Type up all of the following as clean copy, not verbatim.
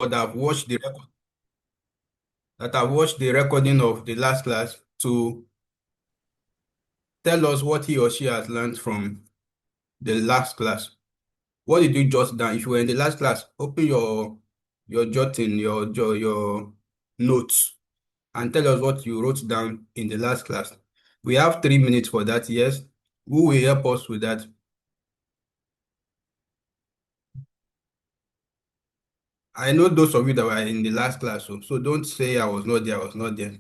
that have watched the recording of the last class to tell us what he or she has learned from the last class. What did you jot down? If you were in the last class, open your jotting, your notes, and tell us what you wrote down in the last class. We have 3 minutes for that, yes. Who will help us with that? I know those of you that were in the last class, so don't say I was not there, I was not there.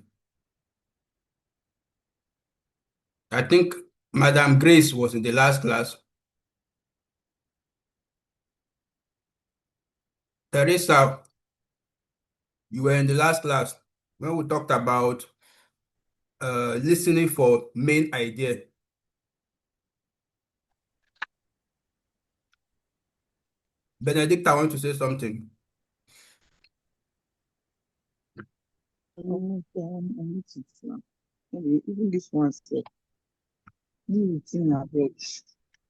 I think Madam Grace was in the last class. Teresa, you were in the last class when we talked about listening for main idea. Benedict, I want to say something. Even this one said, you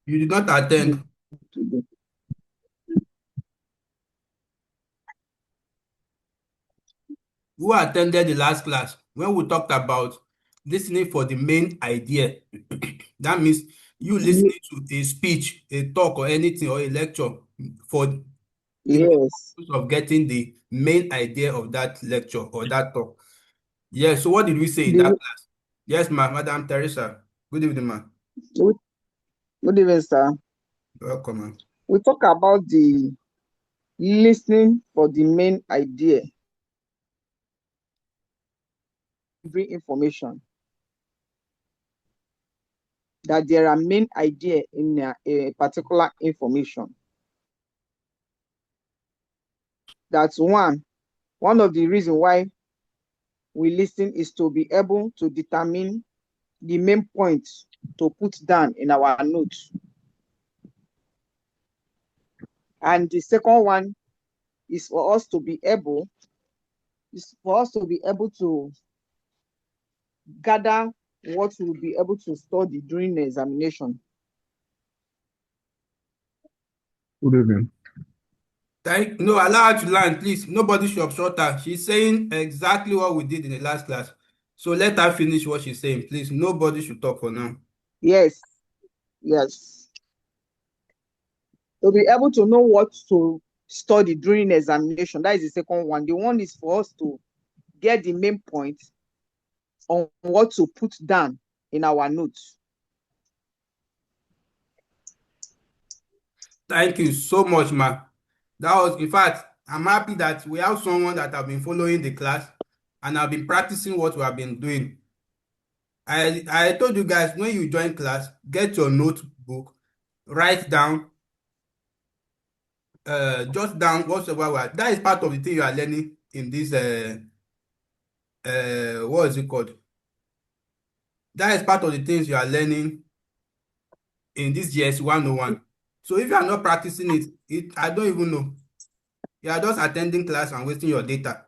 did not attend. Who attended the last class when we talked about listening for the main idea? That means you listening to a speech, a talk, or anything, or a lecture for the purpose of getting the main idea of that lecture or that talk. Yeah, so what did we say in that class? Yes, Madam Teresa. Good evening, ma'am. Good evening, sir. Welcome, ma'am. We talk about the listening for the main idea. Every information that there are main idea in a particular information. That's one of the reasons why we listen is to be able to determine the main points to put down in our notes. And the second one is for us to be able to gather what we'll be able to study during the examination. Good evening. No, allow her to learn, please. Nobody should obstruct her. She's saying exactly what we did in the last class. So let her finish what she's saying, please. Nobody should talk for now. Yes. To be able to know what to study during examination, that is the second one. The one is for us to get the main point on what to put down in our notes. Thank you so much, ma. That was, in fact, I'm happy that we have someone that have been following the class and have been practicing what we have been doing. I told you guys, when you join class, get your notebook, write down, jot down whatsoever. That is part of the thing you are learning in this, what is it called? That is part of the things you are learning in this Gst101. So if you are not practicing it, I don't even know. You are just attending class and wasting your data.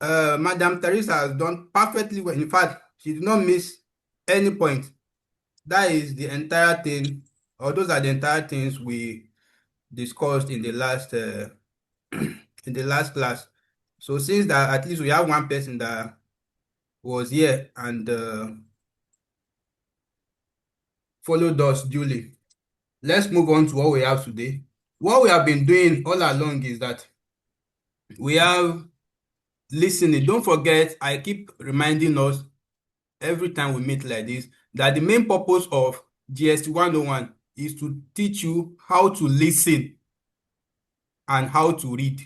Madam Teresa has done perfectly well. In fact, she did not miss any point. That is the entire thing, or those are the entire things we discussed in the last in the last class. So since that at least we have one person that was here and followed us duly, let's move on to what we have today. What we have been doing all along is that we have listening. Don't forget, I keep reminding us every time we meet like this that the main purpose of Gst101 is to teach you how to listen and how to read.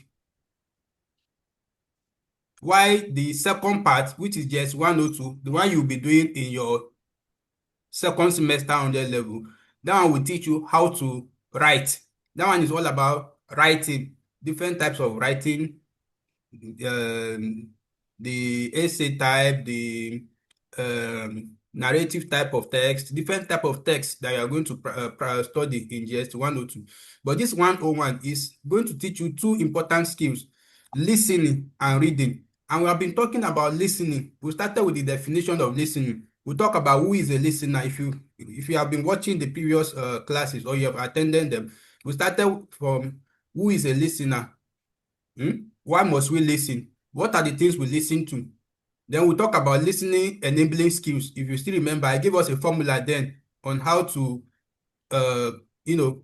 While the second part, which is Gst102, the one you'll be doing in your second semester on that level, that one will teach you how to write. That one is all about writing, different types of writing, the essay type, the narrative type of text, different type of text that you are going to study in Gst102. But this 101 is going to teach you two important skills, listening and reading. And we have been talking about listening. We started with the definition of listening. We talk about who is a listener. If you have been watching the previous classes or you have attended them, we started from who is a listener. Why must we listen? What are the things we listen to? Then we talk about listening enabling skills. If you still remember, I gave us a formula then on how to, uh, you know,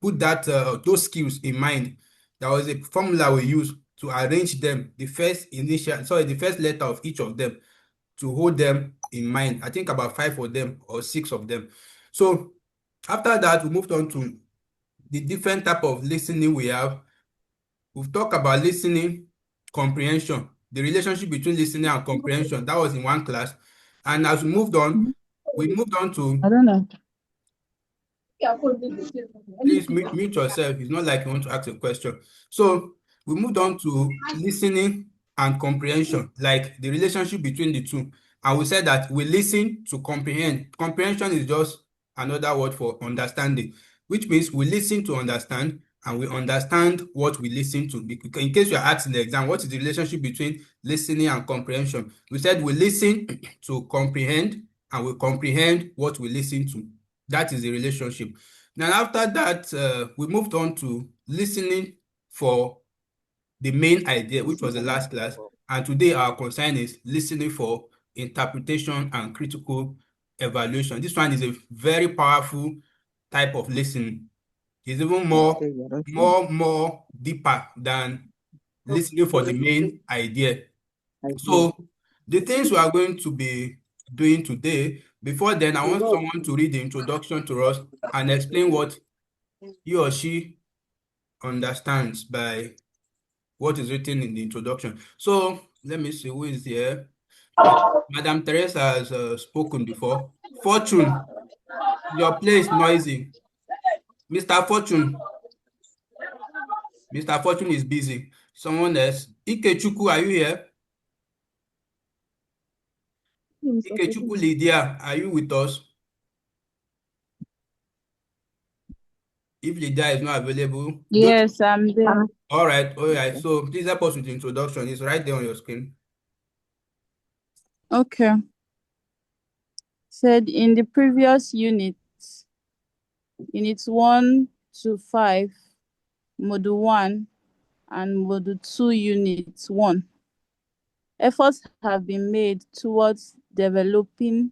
put that those skills in mind. There was a formula we used to arrange them, the first letter of each of them, to hold them in mind. I think about 5 of them or 6 of them. So after that, we moved on to the different type of listening we have. We've talked about listening comprehension, the relationship between listening and comprehension. That was in one class. And as we moved on to, I don't know. please mute yourself. It's not like you want to ask a question. So we moved on to listening and comprehension, like the relationship between the two. And we said that we listen to comprehend. Comprehension is just another word for understanding, which means we listen to understand and we understand what we listen to. In case you are asking the exam, what is the relationship between listening and comprehension? We said we listen to comprehend and we comprehend what we listen to. That is the relationship. Now, after that, we moved on to listening for the main idea, which was the last class. And today, our concern is listening for interpretation and critical evaluation. This one is a very powerful type of listening. It's even Okay, yeah, that's true. more deeper than listening for the main idea. Idea. So, the things we are going to be doing today, before then, I want someone to read the introduction to us and explain what he or she understands by what is written in the introduction. So let me see who is here. Madam Teresa has spoken before. Fortune, your place noisy. Mr. Fortune, Mr. Fortune is busy. Someone else. Ikechukwu, are you here? Ikechukwu Lydia, are you with us? If Lydia is not available, don't. Yes, I'm there. All right, all right. Okay. So please help us with the introduction. It's right there on your screen. Okay. Said in the previous units 1 to 5, module 1 and module 2, unit 1, efforts have been made towards developing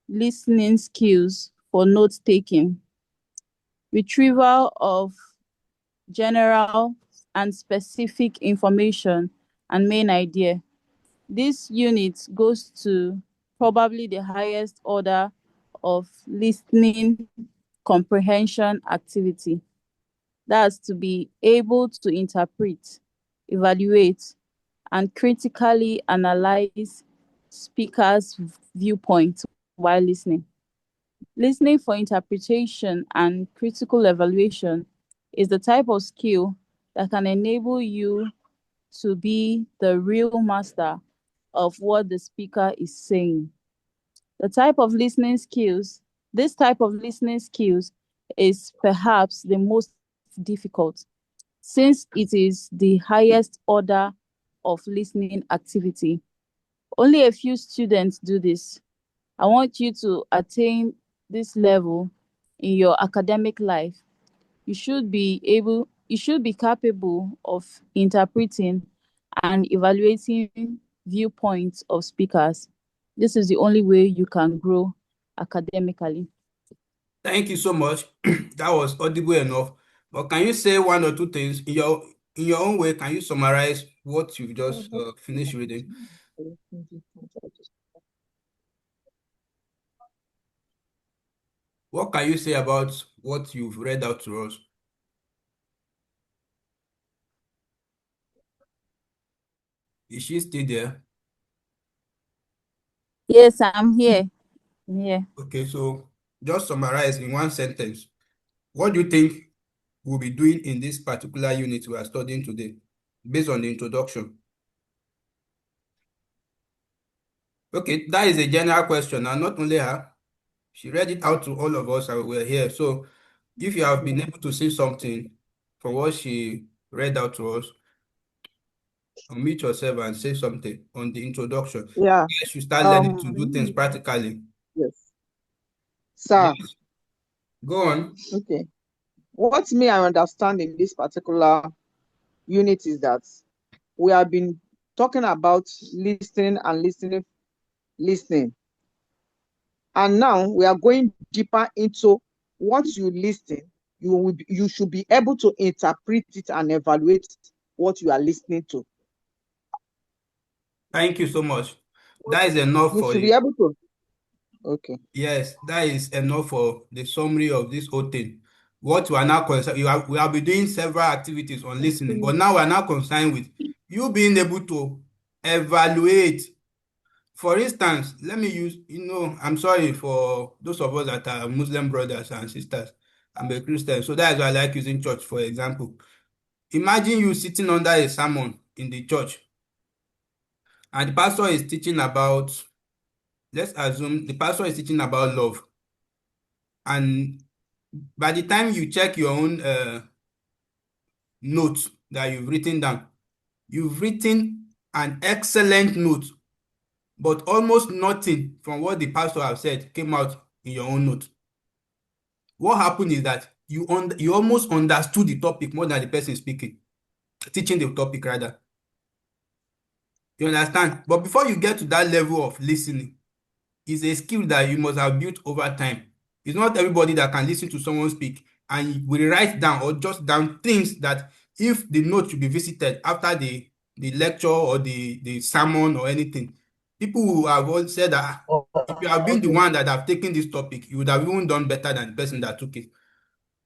listening skills for note-taking, retrieval of general and specific information, and main idea. This unit goes to probably the highest order of listening comprehension activity. That's to be able to interpret, evaluate, and critically analyze speakers' viewpoints while listening. Listening for interpretation and critical evaluation is the type of skill that can enable you to be the real master of what the speaker is saying. This type of listening skills is perhaps the most difficult, since it is the highest order of listening activity. Only a few students do this. I want you to attain this level in your academic life. You should be capable of interpreting and evaluating viewpoints of speakers. This is the only way you can grow academically. Thank you so much. That was audible enough. But can you say one or two things in your own way? Can you summarize what you've just finished reading? What can you say about what you've read out to us? Is she still there? Yes, I'm here. Yeah. Okay, so just summarize in one sentence. What do you think we'll be doing in this particular unit we are studying today, based on the introduction? Okay, that is a general question, and not only her. She read it out to all of us and we're here. So if you have been able to see something from what she read out to us, unmute yourself and say something on the introduction. Yeah. You should start learning to do things practically. Yes. Sir. Yes. Go on. Okay. What me I understand in this particular unit is that we have been talking about listening and listening. And now we are going deeper into what you listen. You should be able to interpret it and evaluate what you are listening to. Thank you so much. That is enough You for should be it. able to. Okay. Yes, that is enough for the summary of this whole thing. What we are now concerned, we have been doing several activities on listening, but now we are now concerned with you being able to evaluate. For instance, let me use, I'm sorry for those of us that are Muslim brothers and sisters. I'm a Christian, so that is why I like using church, for example. Imagine you sitting under a sermon in the church, and the pastor is teaching about, let's assume the pastor is teaching about love. And by the time you check your own notes that you've written down, you've written an excellent note, but almost nothing from what the pastor has said came out in your own note. What happened is that you almost understood the topic more than the person speaking, teaching the topic rather. You understand? But before you get to that level of listening, it's a skill that you must have built over time. It's not everybody that can listen to someone speak and will write down or jot down things that if the note should be visited after the lecture or the sermon or anything, people who have all said that if you have been the Okay. one that have taken this topic, you would have even done better than the person that took it.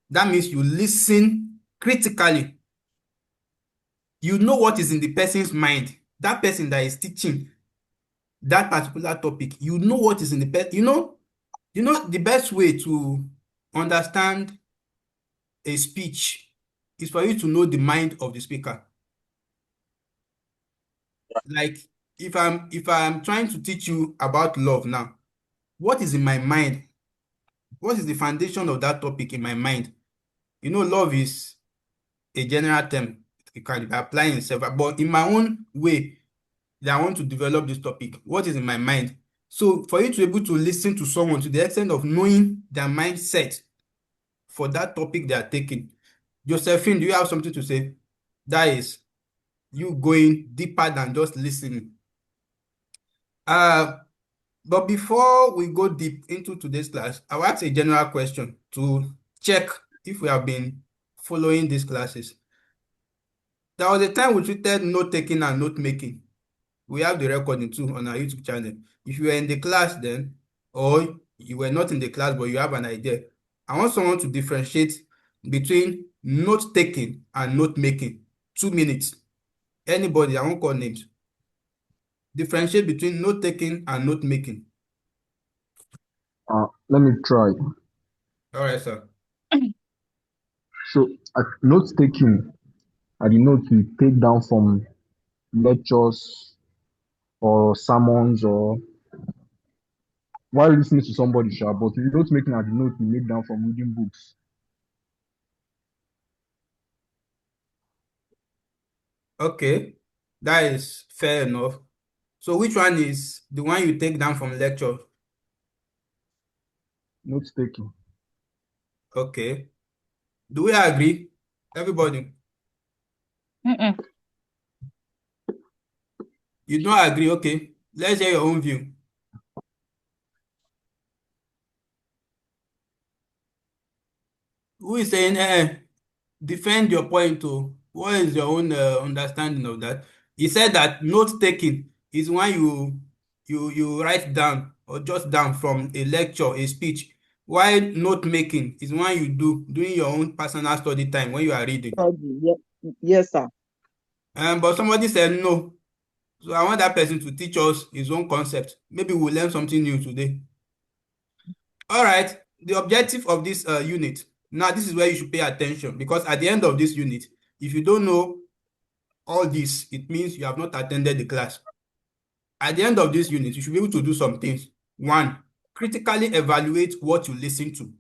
That means you listen critically. You know what is in the person's mind. That person that is teaching that particular topic, you know what is in the person. The best way to understand a speech is for you to know the mind of the speaker. Like if I'm trying to teach you about love now, what is in my mind? What is the foundation of that topic in my mind? Love is a general term. It can be applied in several, but in my own way that I want to develop this topic, what is in my mind? So for you to be able to listen to someone to the extent of knowing their mindset for that topic they are taking. Josephine, do you have something to say? That is you going deeper than just listening. Uh, but before we go deep into today's class, I will ask a general question to check if we have been following these classes. There was a time we treated note taking and note making. We have the recording too on our YouTube channel. If you were in the class then, or you were not in the class but you have an idea, I want someone to differentiate between note taking and note making. 2 minutes. Anybody, I won't call names. Differentiate between note taking and note making. Let me try. All right, sir. So, note taking are the notes we take down from lectures or sermons or while listening to somebody, sure, but note making are the notes we make down from reading books. Okay, that is fair enough. So which one is the one you take down from lecture? Note taking. Okay. Do we agree? Everybody? You don't agree? Okay. Let's hear your own view. Who is saying, defend your point too? What is your own understanding of that? He said that note taking is when you write down or jot down from a lecture, a speech, while note making is when you do during your own personal study time when you are reading. Yes, sir. But somebody said no. So I want that person to teach us his own concept. Maybe we'll learn something new today. All right. The objective of this unit. Now, this is where you should pay attention because at the end of this unit, if you don't know all this, it means you have not attended the class. At the end of this unit, you should be able to do some things. One, critically evaluate what you listen to.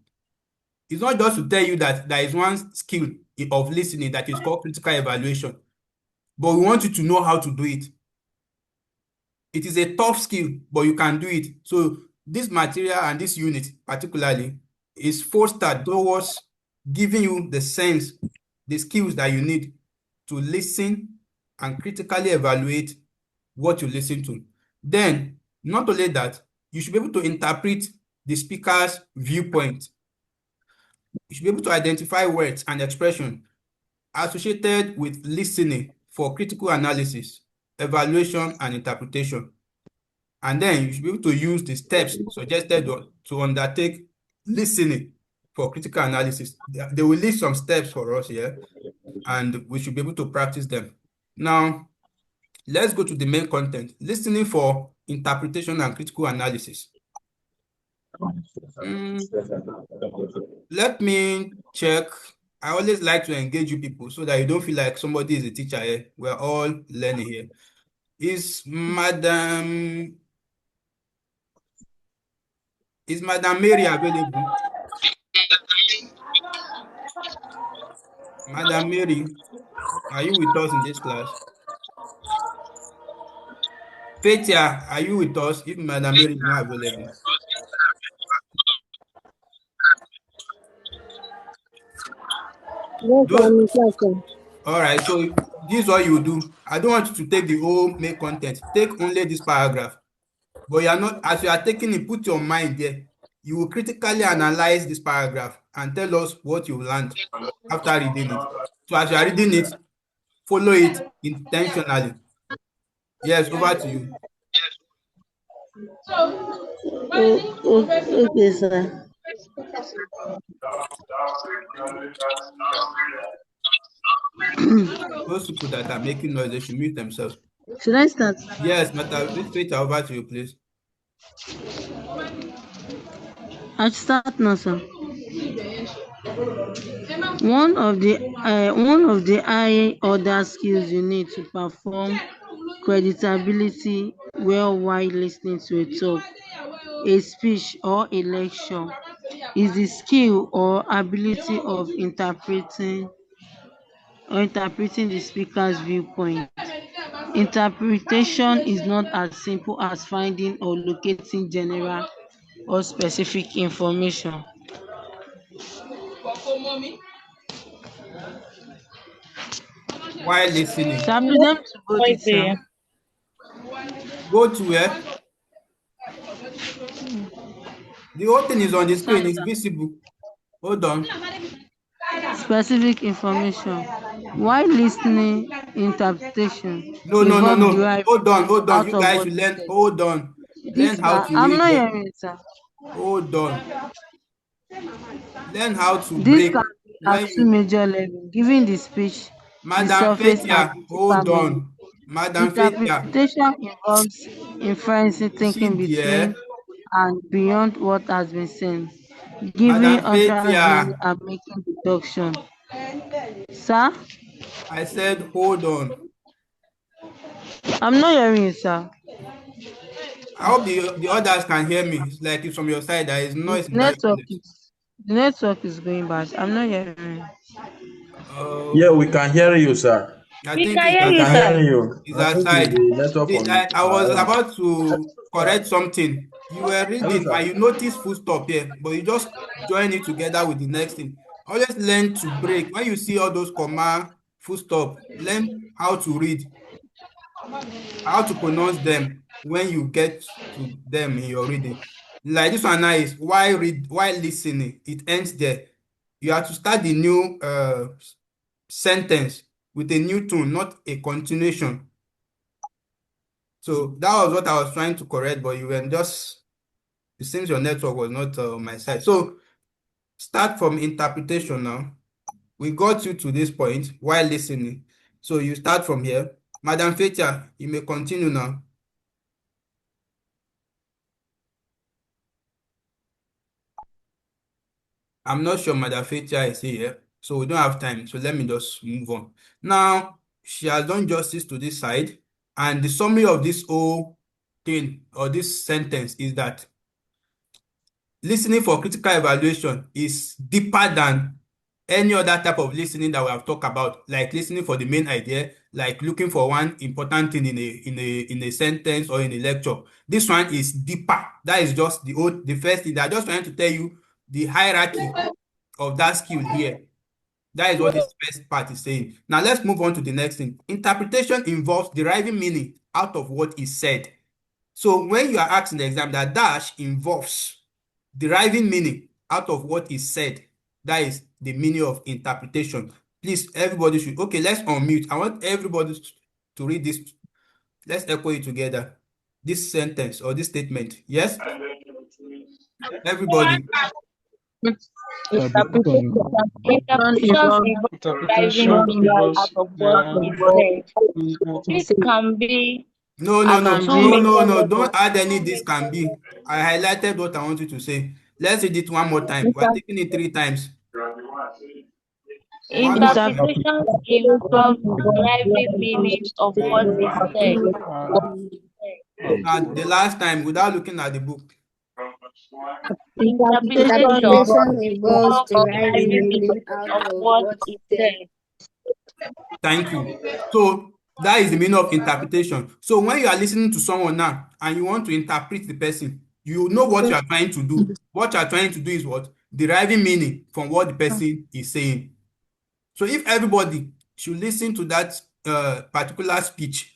It's not just to tell you that there is one skill of listening that is called critical evaluation, but we want you to know how to do it. It is a tough skill, but you can do it. So this material and this unit particularly is fostered towards giving you the sense, the skills that you need to listen and critically evaluate what you listen to. Then, not only that, you should be able to interpret the speaker's viewpoint. You should be able to identify words and expression associated with listening for critical analysis, evaluation, and interpretation. And then you should be able to use the steps suggested to undertake listening for critical analysis. They will list some steps for us here, and we should be able to practice them. Now, let's go to the main content, listening for interpretation and critical analysis. Let me check. I always like to engage you people so that you don't feel like somebody is a teacher here. We're all learning here. Is Madam Mary available? Madam Mary, are you with us in this class? Petia, are you with us if Madam Mary is not available? Yes, I'm in class, sir. All right, so this is what you do. I don't want you to take the whole main content. Take only this paragraph. But you are not, as you are taking it, put your mind there. You will critically analyze this paragraph and tell us what you learned after reading it. So as you are reading it, follow it intentionally. Yes, over to you. Okay, sir. Those people that are making noise, they should mute themselves. Should I start? Yes, Miss Peter, over to you, please. I should start now, sir. One of the high order skills you need to perform creditability well while listening to a talk, a speech, or a lecture is the skill or ability of interpreting the speaker's viewpoint. Interpretation is not as simple as finding or locating general or specific information. While listening, So I'm them to go to sir. go to where? The whole thing is on the screen, it's visible. Hold on. Specific information. While listening, interpretation. No. Hold on. You guys should learn. Hold on. Learn how to I'm read. not hearing it, sir. Hold on. Learn how to This break. can be at two major levels. Giving the speech, the surface, and hold on. Madam Fetia. Interpretation involves inferencing, thinking between and beyond what has been seen. Giving utterance and making deduction. Sir? I said hold on. I'm not hearing you, sir. I hope the others can hear me. It's like it's from your side. There is noise in that place. The network is going bad. I'm not hearing you. Yeah, we can hear you, sir. I think it's outside. I was about to correct something. You were reading and you noticed full stop here, but you just join it together with the next thing. Always learn to break. When you see all those comma, full stop, learn how to read, how to pronounce them when you get to them in your reading. Like this one now is while listening, it ends there. You have to start the new sentence with a new tone, not a continuation. So that was what I was trying to correct, but you were just, it seems your network was not on my side. So start from interpretation now. We got you to this point while listening. So you start from here. Madam Fetia, you may continue now. I'm not sure Madam Fetia is here, so we don't have time. So let me just move on. Now, she has done justice to this side, and the summary of this whole thing or this sentence is that listening for critical evaluation is deeper than any other type of listening that we have talked about, like listening for the main idea, like looking for one important thing in a sentence or in a lecture. This one is deeper. That is just the first thing. They're just trying to tell you the hierarchy of that skill here. That is what this first part is saying. Now let's move on to the next thing. Interpretation involves deriving meaning out of what is said. So when you are asked in the exam, that dash involves deriving meaning out of what is said. That is the meaning of interpretation. Please, everybody should. Okay, let's unmute. I want everybody to read this. Let's echo it together. This sentence or this statement. Yes? Everybody. Interpretation Interpretations involves involve Interpretation deriving meaning involves out of what is deriving said. This can be No, no, at no, can two be no, no, major no. Don't levels. add any this can be. I highlighted what I want you to say. Let's read it one more time. We're Inter- taking it 3 times. One more time. Interpretations involve deriving meaning of what is said. Now, the last time, without looking at the book. interpretation Interpretation involves Interpretation involves involves deriving deriving meaning meaning out of of what what is is said. said. Thank you. So that is the meaning of interpretation. So when you are listening to someone now and you want to interpret the person, you know what you are trying to do. What you are trying to do is what? Deriving meaning from what the person is saying. So if everybody should listen to that particular speech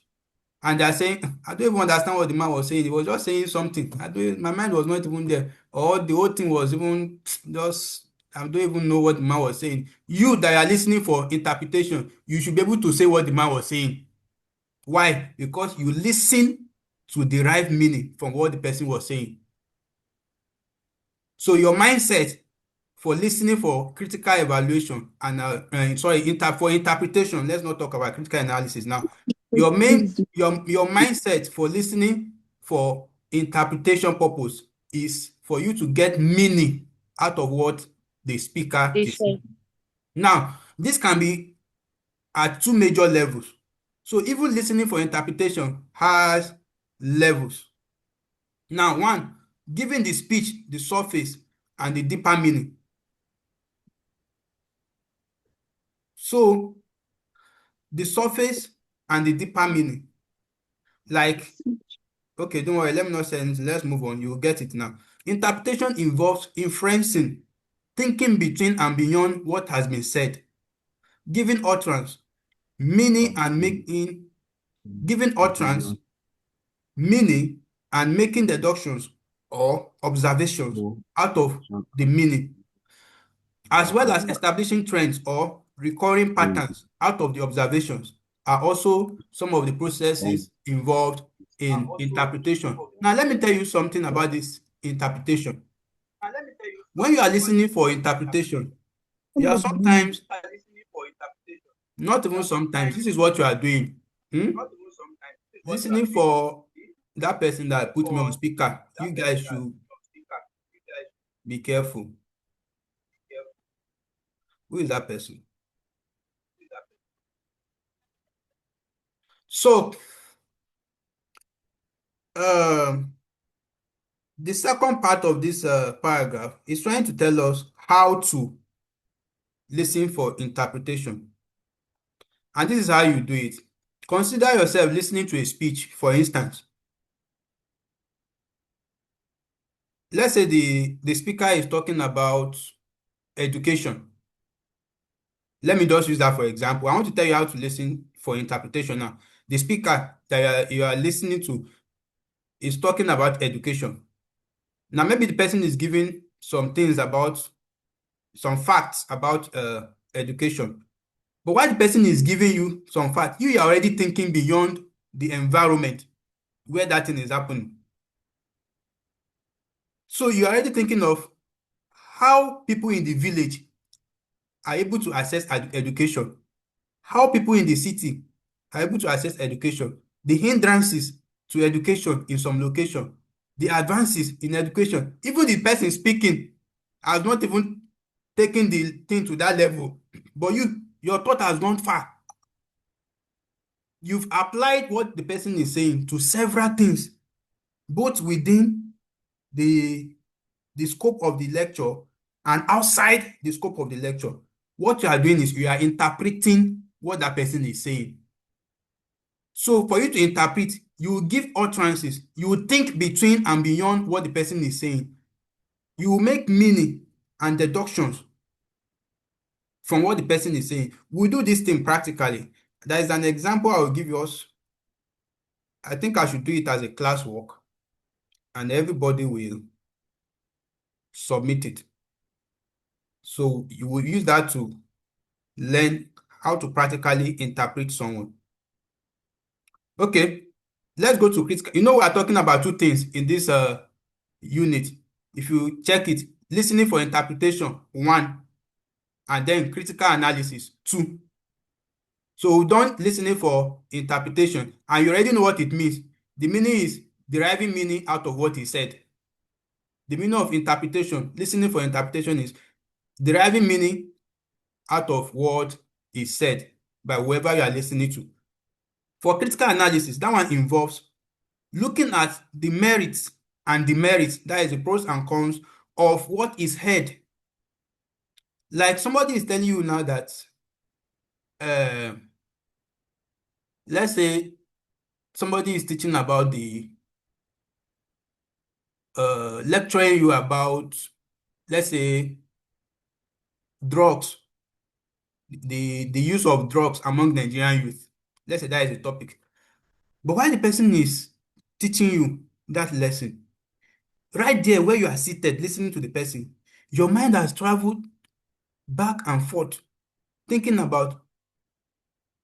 and they are saying, I don't even understand what the man was saying. He was just saying something. My mind was not even there. Or the whole thing was even just, I don't even know what the man was saying. You that are listening for interpretation, you should be able to say what the man was saying. Why? Because you listen to derive meaning from what the person was saying. So your mindset for listening for critical evaluation and for interpretation, let's not talk about critical analysis now. Your mindset for listening for interpretation purpose is for you to get meaning out of what the speaker They is saying. said. Now, this can be at 2 major levels. So even listening for interpretation has levels. Now, one, giving the speech the surface and the deeper meaning. So the surface and the deeper meaning. Like, okay, don't worry, let me not say anything. Let's move on. You'll get it now. Interpretation involves inferencing, thinking between and beyond what has been said, giving utterance, meaning and making, giving utterance, meaning and making deductions or observations out of the meaning, as well as establishing trends or recurring patterns out of the observations are also some of the processes involved in interpretation. Now, let me tell you something about this interpretation. When you are listening for interpretation, you are sometimes, not even sometimes, this is what you are doing. Listening for that person that put me on speaker. You guys should be careful. Who is that person? So, the second part of this paragraph is trying to tell us how to listen for interpretation. And this is how you do it. Consider yourself listening to a speech, for instance. Let's say the speaker is talking about education. Let me just use that for example. I want to tell you how to listen for interpretation now. The speaker that you are listening to is talking about education. Now, maybe the person is giving some things about, some facts about education. But while the person is giving you some facts, you are already thinking beyond the environment where that thing is happening. So you're already thinking of how people in the village are able to access education, how people in the city are able to access education, the hindrances to education in some location, the advances in education. Even the person speaking has not even taken the thing to that level, but your thought has gone far. You've applied what the person is saying to several things, both within the scope of the lecture and outside the scope of the lecture. What you are doing is you are interpreting what that person is saying. So for you to interpret, you will give utterances. You will think between and beyond what the person is saying. You will make meaning and deductions from what the person is saying. We do this thing practically. There is an example I will give you us. I think I should do it as a classwork, and everybody will submit it. So you will use that to learn how to practically interpret someone. Okay, let's go to critical. You know, we are talking about two things in this unit. If you check it, listening for interpretation, 1, and then critical analysis, 2. So we've done listening for interpretation, and you already know what it means. The meaning is deriving meaning out of what he said. The meaning of interpretation, listening for interpretation, is deriving meaning out of what is said by whoever you are listening to. For critical analysis, that one involves looking at the merits and demerits, that is the pros and cons of what is heard. Like somebody is telling you now that, let's say somebody is teaching about lecturing you about, let's say, drugs, the use of drugs among Nigerian youth. Let's say that is the topic. But while the person is teaching you that lesson, right there where you are seated listening to the person, your mind has traveled back and forth, thinking about,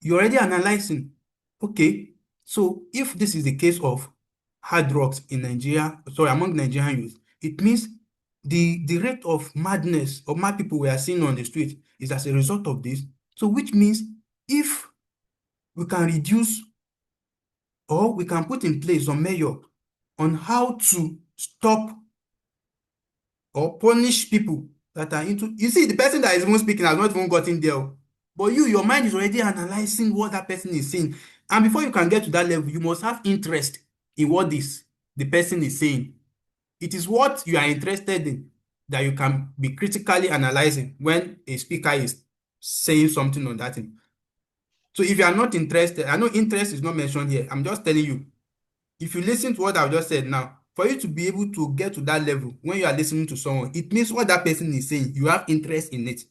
you're already analyzing. Okay, so if this is the case of hard drugs in Nigeria, sorry, among Nigerian youth, it means the rate of madness of mad people we are seeing on the street is as a result of this. So which means if we can reduce or we can put in place some measure on how to stop or punish people that are into, you see, the person that is even speaking has not even gotten there, but your mind is already analyzing what that person is saying. And before you can get to that level, you must have interest in what the person is saying. It is what you are interested in that you can be critically analyzing when a speaker is saying something on that thing. So if you are not interested, I know interest is not mentioned here. I'm just telling you, if you listen to what I've just said now, for you to be able to get to that level when you are listening to someone, it means what that person is saying, you have interest in it.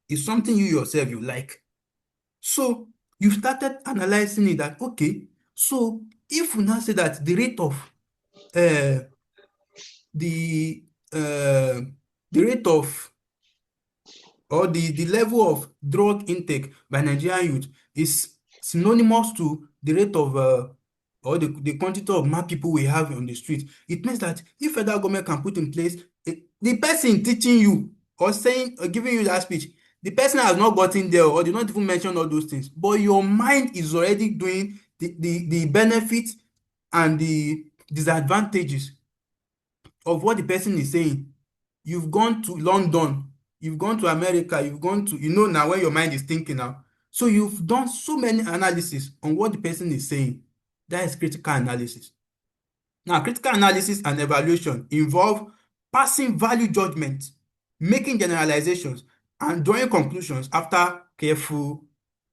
It's something you yourself you like. So you started analyzing it that, okay, so if we now say that the rate of the rate of or the level of drug intake by Nigerian youth is synonymous to the rate of or the quantity of mad people we have on the street, it means that if federal government can put in place the person teaching you or saying or giving you that speech, the person has not gotten there or did not even mention all those things, but your mind is already doing the benefits and the disadvantages of what the person is saying. You've gone to London, you've gone to America, you've gone to, now where your mind is thinking now. So you've done so many analysis on what the person is saying. That is critical analysis. Now, critical analysis and evaluation involve passing value judgment, making generalizations, and drawing conclusions after careful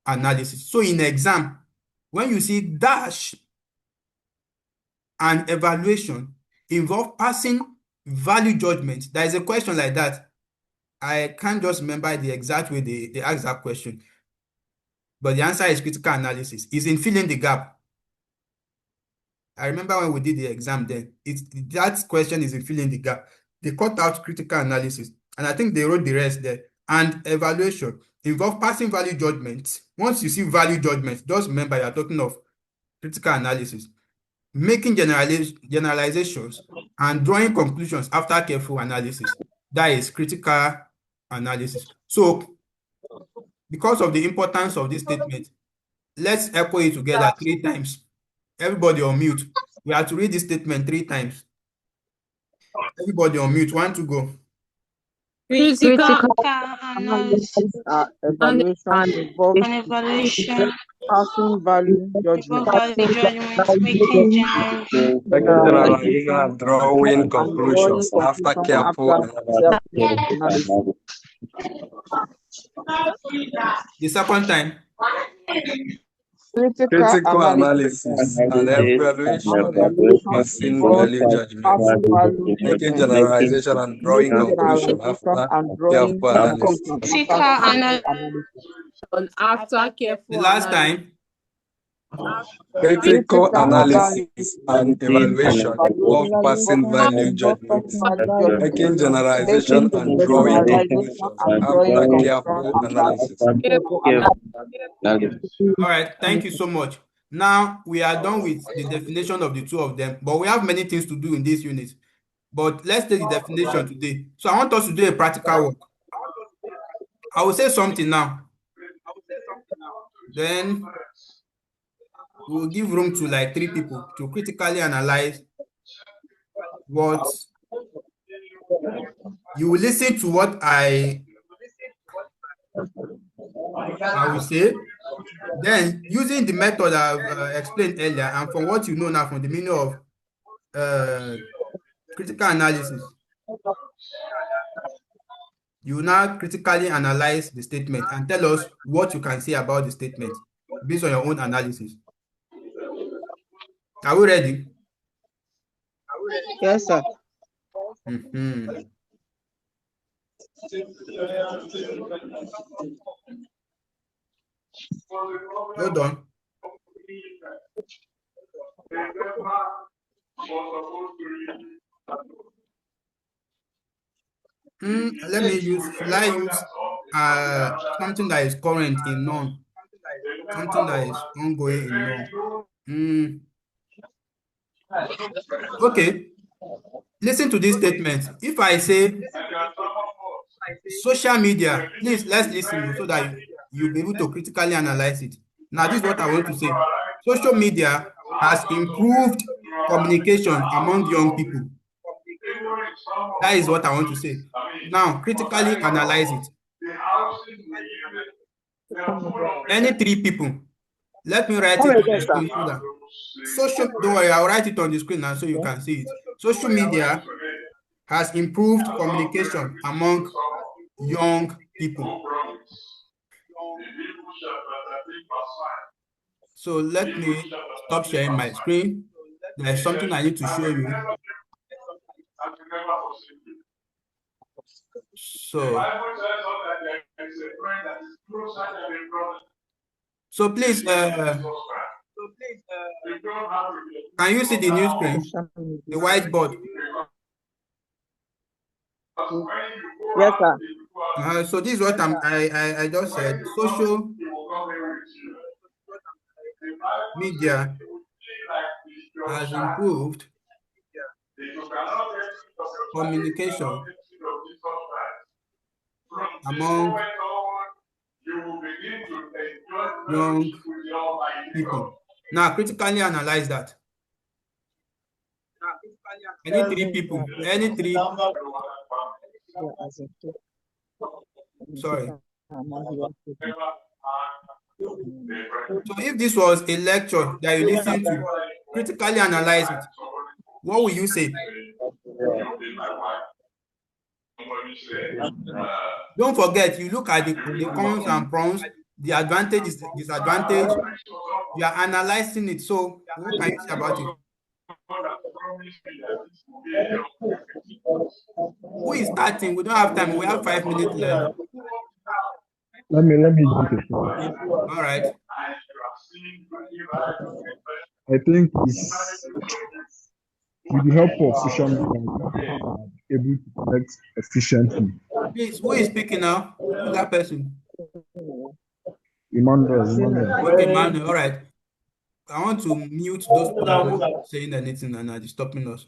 analysis. So in exam, when you see dash and evaluation involve passing value judgment, there is a question like that. I can't just remember the exact way they asked that question, but the answer is critical analysis. It's in filling the gap. I remember when we did the exam then, that question is in filling the gap. They cut out critical analysis, and I think they wrote the rest there. And evaluation involve passing value judgment. Once you see value judgment, just remember you're talking of critical analysis, making generalizations, and drawing conclusions after careful analysis. That is critical analysis. So, because of the importance of this statement, let's echo it together 3 times. Everybody on mute. We have to read this statement 3 times. Everybody on mute. 1, 2, go. Critical Analysis analysis evaluation involves and evaluation passing value involve judgment, value judgments, making general Generalization and drawing and drawing conclusions after conclusion careful after analysis. analysis. The second time. Critical analysis and evaluation of passing value judgment, making generalization and drawing conclusion after careful analysis. After careful The last analysis. time, Critical analysis and evaluation of passing value judgment, making generalization and drawing conclusions after careful analysis. all right, thank you so much. Now we are done with the definition of the two of them, but we have many things to do in this unit. But let's take the definition today. So I want us to do a practical work. I will say something now. Then we'll give room to like 3 people to critically analyze what you will listen to what I will say. Then using the method I've explained earlier, and from what you know now from the meaning of critical analysis, you will now critically analyze the statement and tell us what you can say about the statement based on your own analysis. Are we ready? Yes, sir. Hold on. Let me use, should I use something that is current in none, something that is ongoing in none? Okay, listen to this statement. If I say social media, please let's listen so that you'll be able to critically analyze it. Now, this is what I want to say. Social media has improved communication among young people. That is what I want to say. Now, critically analyze it. Any 3 people. Let me write it on the screen so that don't worry, I'll write it on the screen now so you can see it. Social media has improved communication among young people. So let me stop sharing my screen. There's something I need to show you. So please, can you see the new screen, the whiteboard? Yes, sir. So this is what I just said. Social media has improved communication among young people. Now, critically analyze that. Any 3 people, any 3. Sorry. So if this was a lecture that you listen to, critically analyze it, what will you say? Don't forget, you look at the cons and pros, the advantages, disadvantage. You are analyzing it. So what can you say about it? Who is starting? We don't have time. We have 5 minutes left. Let me jump in. All right. I think it's with the help of social media, people are able to connect efficiently. Please, who is speaking now? Who's that person? Emmanuel. Okay, Emmanuel. All right. I want to mute those people that are not saying anything and are disturbing us.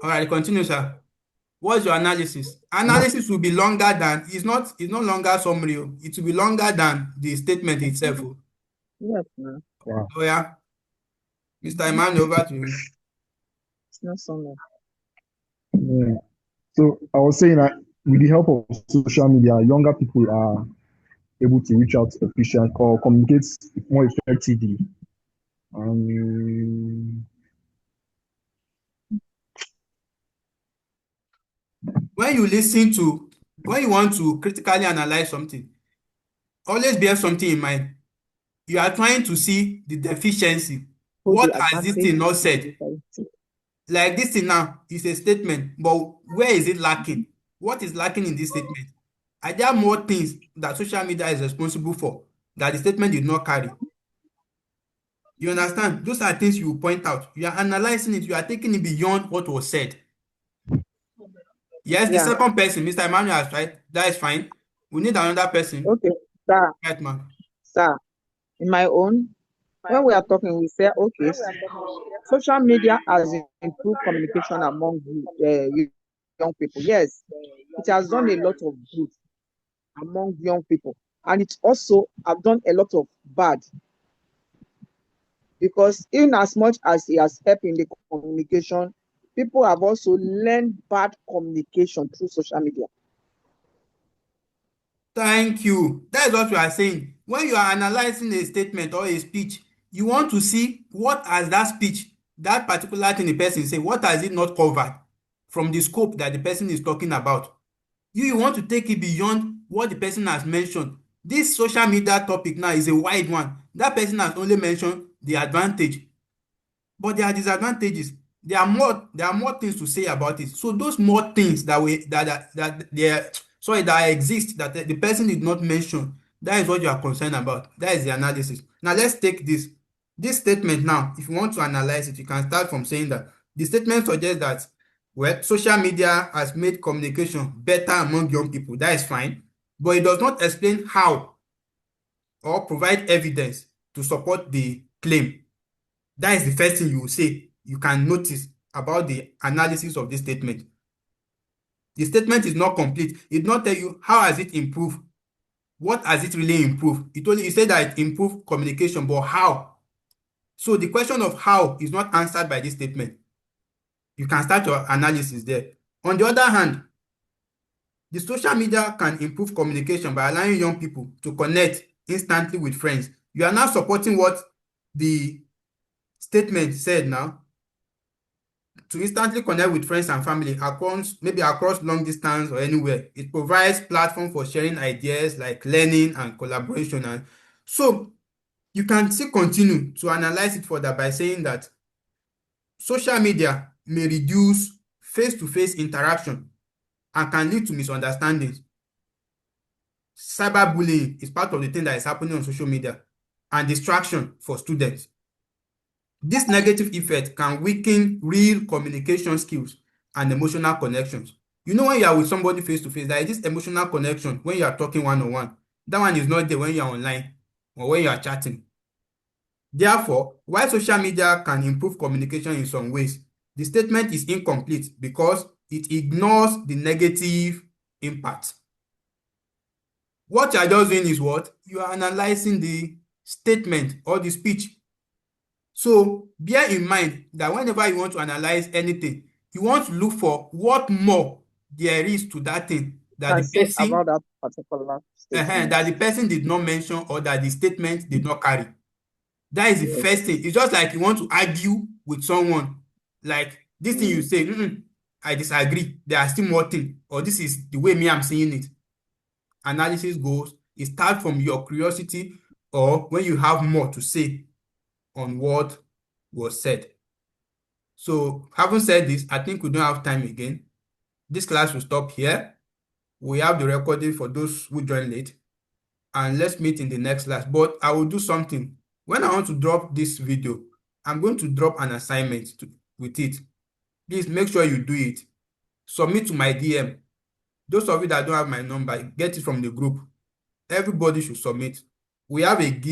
All right, continue, sir. What's your analysis? Analysis will be longer than, it's no longer summary. It will be longer than the statement itself. Yes, ma'am. Wow. Oh, yeah. Mr. Emmanuel, over to you. It's not summary. Yeah. So I was saying that with the help of social media, younger people are able to reach out efficiently or communicate more effectively. When you want to critically analyze something, always bear something in mind. You are trying to see the deficiency. So the What has this thing advantage not and said? disadvantage. Like this thing now is a statement, but where is it lacking? What is lacking in this statement? Are there more things that social media is responsible for that the statement did not carry? You understand? Those are things you point out. You are analyzing it. You are taking it beyond what was said. Yes, the Yeah. second person, Mr. Emmanuel has tried. That is fine. We need another person. Okay, sir. Right, man. Sir, in my own, when we are talking, we say, okay, social media has improved communication among young people. Yes, it has done a lot of good among young people, and it also have done a lot of bad, because in as much as it has helped in the communication, people have also learned bad communication through social media. Thank you. That is what we are saying. When you are analyzing a statement or a speech, you want to see what has that speech, that particular thing the person say, what has it not covered from the scope that the person is talking about. You want to take it beyond what the person has mentioned. This social media topic now is a wide one. That person has only mentioned the advantage, but there are disadvantages. There are more things to say about it. So those more things that exist that the person did not mention, that is what you are concerned about. That is the analysis. Now let's take this statement now. If you want to analyze it, you can start from saying that the statement suggests that, well, social media has made communication better among young people. That is fine, but it does not explain how or provide evidence to support the claim. That is the first thing you will say. You can notice about the analysis of this statement. The statement is not complete. It did not tell you how has it improved. What has it really improved? It said that it improved communication, but how? So the question of how is not answered by this statement. You can start your analysis there. On the other hand, the social media can improve communication by allowing young people to connect instantly with friends. You are now supporting what the statement said now, to instantly connect with friends and family across long distance or anywhere. It provides platform for sharing ideas like learning and collaboration. And so you can still continue to analyze it further by saying that social media may reduce face-to-face interaction and can lead to misunderstandings. Cyberbullying is part of the thing that is happening on social media, and distraction for students. This negative effect can weaken real communication skills and emotional connections. You know, when you are with somebody face to face, there is this emotional connection when you are talking one-on-one. That one is not there when you are online or when you are chatting. Therefore, while social media can improve communication in some ways, the statement is incomplete because it ignores the negative impact. What you are just doing is what? You are analyzing the statement or the speech. So bear in mind that whenever you want to analyze anything, you want to look for what more there is to that thing that Can the say about person that particular statement. did not mention or that the statement did not carry. That is the Yes. first thing. It's just like you want to argue with someone. Like this thing you say, I disagree. There are still more things, or this is the way me I'm seeing it. Analysis goes, it starts from your curiosity or when you have more to say on what was said. So having said this, I think we don't have time again. This class will stop here. We have the recording for those who joined late, and let's meet in the next class. But I will do something. When I want to drop this video, I'm going to drop an assignment with it. Please make sure you do it. Submit to my DM. Those of you that don't have my number, get it from the group. Everybody should submit. We have a gift